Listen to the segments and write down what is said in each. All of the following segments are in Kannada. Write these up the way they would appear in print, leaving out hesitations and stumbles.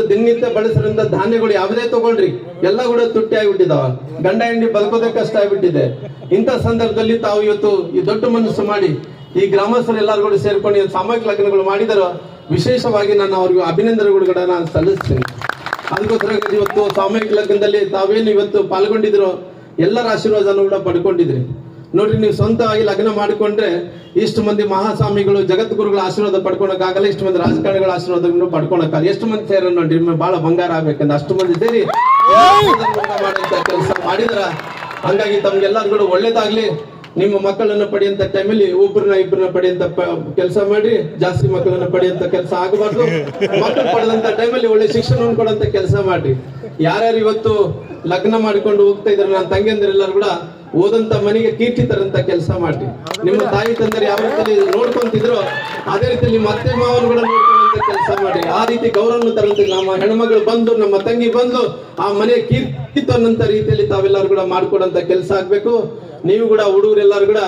ದಿನನಿತ್ಯ ಬಳಸಿರೋಂಥ ಧಾನ್ಯಗಳು ಯಾವುದೇ ತಗೊಳ್ರಿ ಎಲ್ಲ ಕೂಡ ತುಟ್ಟಿ ಆಗಿಬಿಟ್ಟಿದಾವ. ಗಂಡ ಹೆಂಡಿ ಬದುಕೋದೇ ಕಷ್ಟ ಆಗ್ಬಿಟ್ಟಿದೆ. ಇಂಥ ಸಂದರ್ಭದಲ್ಲಿ ತಾವು ಇವತ್ತು ಈ ದೊಡ್ಡ ಮನಸ್ಸು ಮಾಡಿ ಈ ಗ್ರಾಮಸ್ಥರು ಎಲ್ಲರೂ ಕೂಡ ಸೇರ್ಕೊಂಡು ಸಾಮೂಹಿಕ ಲಗ್ನಗಳು ಮಾಡಿದಾರೋ ವಿಶೇಷವಾಗಿ ನಾನು ಅವ್ರಿಗೆ ಅಭಿನಂದನೆಗಳು ಕೂಡ ನಾನು ಸಲ್ಲಿಸ್ತೀನಿ. ಅದಕ್ಕೋಸ್ಕರ ಇವತ್ತು ಸಾಮೂಹಿಕ ಲಗ್ನದಲ್ಲಿ ತಾವೇನು ಇವತ್ತು ಪಾಲ್ಗೊಂಡಿದ್ರು ಎಲ್ಲರ ಆಶೀರ್ವಾದನೂ ಕೂಡ ಪಡ್ಕೊಂಡಿದ್ರಿ. ನೋಡ್ರಿ, ನೀವು ಸ್ವಂತವಾಗಿ ಲಗ್ನ ಮಾಡಿಕೊಂಡ್ರೆ ಇಷ್ಟು ಮಂದಿ ಮಹಾಸ್ವಾಮಿಗಳು ಜಗದ್ಗುರುಗಳ ಆಶೀರ್ವಾದ ಪಡ್ಕೊಳಕ್ಕಾಗಲ್ಲ, ಇಷ್ಟು ಮಂದಿ ರಾಜಕಾರಣಿಗಳ ಆಶೀರ್ವಾದವನ್ನು ಪಡ್ಕೊಳಕ್ಕಾಗಲ್ಲ. ಎಷ್ಟು ಮಂದಿ ಸೇರ ನೋಡ್ರಿ, ಬಹಳ ಬಂಗಾರ ಆಗ್ಬೇಕಂದ್ರೆ ಅಷ್ಟು ಮಂದಿ ಸೇರಿ ಮಾಡುವಂತ ಕೆಲಸ ಮಾಡಿದ್ರ. ಹಂಗಾಗಿ ತಮ್ಗೆಲ್ಲರಿಗೂ ಕೂಡ ಒಳ್ಳೇದಾಗ್ಲಿ. ನಿಮ್ಮ ಮಕ್ಕಳನ್ನ ಪಡೆಯುವಂತ ಟೈಮಲ್ಲಿ ಇಬ್ಬರನ್ನ ಪಡೆಯುವಂತ ಕೆಲಸ ಮಾಡಿ, ಜಾಸ್ತಿ ಮಕ್ಕಳನ್ನ ಪಡೆಯುವಂತ ಕೆಲಸ ಆಗಬಾರ್ದು. ಮಕ್ಕಳು ಪಡೆದಂತ ಟೈಮಲ್ಲಿ ಒಳ್ಳೆ ಶಿಕ್ಷಣವನ್ನು ಕೊಡುವಂತ ಕೆಲಸ ಮಾಡ್ರಿ. ಯಾರ್ಯಾರು ಇವತ್ತು ಲಗ್ನ ಮಾಡಿಕೊಂಡು ಹೋಗ್ತಾ ಇದ್ರೆ ನನ್ನ ತಂಗಿಯಂದಿರೆಲ್ಲರೂ ಕೂಡ ಓದಂತ ಮನೆಗೆ ಕೀರ್ತಿ ತರಂತ ಕೆಲಸ ಮಾಡ್ರಿ. ನಿಮ್ಮ ತಾಯಿ ತಂದರೆ ಯಾವ ರೀತಿ ನೋಡ್ಕೊಂತಿದ್ರು ಅದೇ ರೀತಿ ನಿಮ್ಮ ಅತ್ತೆ ಮಾವನು ಕೂಡ ನೋಡ್ಕೊಳ್ಳುವಂತ ಕೆಲಸ ಮಾಡಿ. ಆ ರೀತಿ ಗೌರವ ತರಂತ ನಮ್ಮ ಹೆಣ್ಮಗಳು ಬಂದು ನಮ್ಮ ತಂಗಿ ಬಂದು ಆ ಮನೆಯ ಕೀರ್ತಿ ತನ್ನಂತ ರೀತಿಯಲ್ಲಿ ತಾವೆಲ್ಲರೂ ಕೂಡ ಮಾಡ್ಕೊಡಂತ ಕೆಲಸ ಆಗ್ಬೇಕು. ನೀವು ಕೂಡ ಹುಡುಗರೆಲ್ಲರೂ ಕೂಡ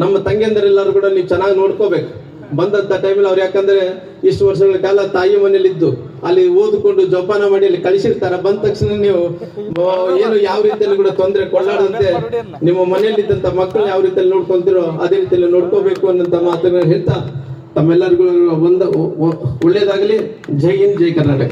ನಮ್ಮ ತಂಗಿಯಂದರೆಲ್ಲರೂ ಕೂಡ ನೀವು ಚೆನ್ನಾಗಿ ನೋಡ್ಕೋಬೇಕು. ಬಂದಂತ ಟೈಮಲ್ಲಿ ಅವ್ರು, ಯಾಕಂದ್ರೆ ಇಷ್ಟು ವರ್ಷಗಳ ಕಾಲ ತಾಯಿ ಮನೇಲಿ ಇದ್ದು ಅಲ್ಲಿ ಓದಿಕೊಂಡು ಜೋಪಾನ ಮಾಡಿ ಅಲ್ಲಿ ಕಳಿಸಿರ್ತಾರ. ಬಂದ ತಕ್ಷಣ ನೀವು ಏನು ಯಾವ ರೀತಿಯಲ್ಲಿ ಕೂಡ ತೊಂದರೆ ಕೊಳ್ಳಾಡಂತೆ ನಿಮ್ಮ ಮನೆಯಲ್ಲಿದ್ದಂತ ಮಕ್ಕಳು ಯಾವ ರೀತಿಯಲ್ಲಿ ನೋಡ್ಕೊಂತಿರೋ ಅದೇ ರೀತಿಯಲ್ಲಿ ನೋಡ್ಕೋಬೇಕು ಅನ್ನೋಂತ ಮಾತುಗಳನ್ನ ಹೇಳ್ತಾ ತಮ್ಮೆಲ್ಲರಿಗೂ ಒಳ್ಳೇದಾಗಲಿ. ಜೈ ಹಿಂದ್, ಜೈ ಕರ್ನಾಟಕ.